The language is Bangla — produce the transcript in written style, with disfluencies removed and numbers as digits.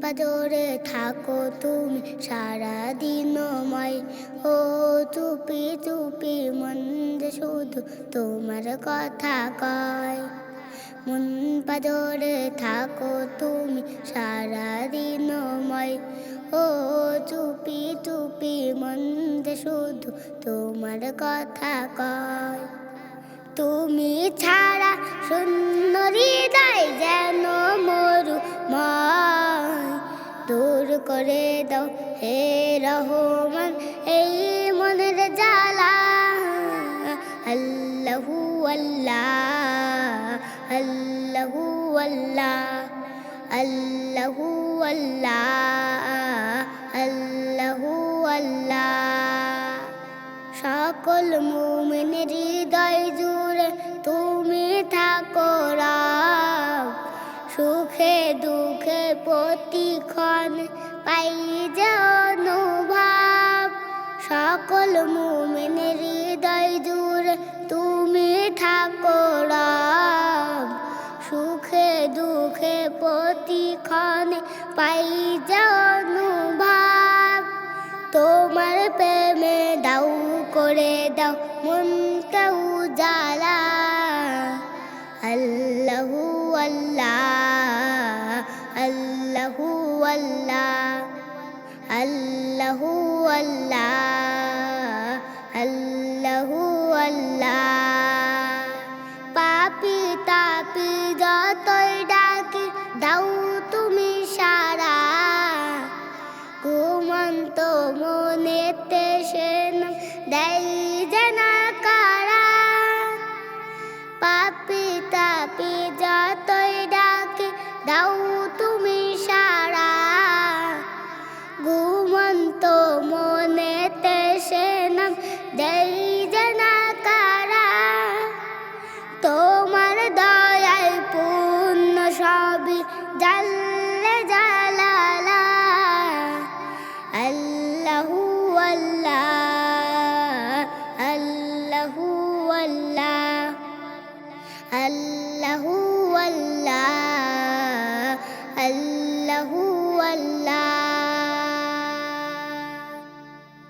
পাজরে থাকো তুমি সারা দিনময়, ও চুপি চুপি মন যে শুধু তোমার কথা কয়। মন পাজরে থাকো তুমি সারা দিনময়, ও চুপি চুপি মন যে শুধু তোমার কথা কয়। তুমি ছাড়া শূন্য হৃদয় যেন মরুময়, দূর করে দাও হে রহমান এই মনের জ্বালা। আল্লাহু আল্লাহ, আল্লাহু আল্লাহ, আল্লাহু আল্লাহ, আল্লাহু আল্লাহ। সকল মুমিনের হৃদয় জুড়ে তুমি থাকো রব, সুখে দুঃখে প্রতিক্ষণ পাই যে অনুভব। সকল মুমিনের হৃদয় জুড়ে তুমি থাকো রব, সুখে দুঃখে প্রতিক্ষণ পাই যে অনুভব। তোমার প্রেমে দাও করে দাও মনকে উজালা। আল্লাহু আল্লাহ, আল্লাহু আল্লাহ, আল্লাহু আল্লাহ, আল্লাহু আল্লাহ। পাপি তাপি যতই ডাকি দাও তুমি সারা, ঘুমন্ত মনেতে সে নাম দেয় যেন কারা। পাপি তাপি যতই ডাকে দাও তুমি সারা, ঘুমন্ত মনেতে সে নাম দেয় যেন কারা। তোমার দয়ায় পূর্ণ সবই জাল্লে জালালা। আল্লাহু আল্লাহ, আল্লাহু আল্লাহ, আল্লাহু আল্লাহ, আল্লাহু আল্লাহ।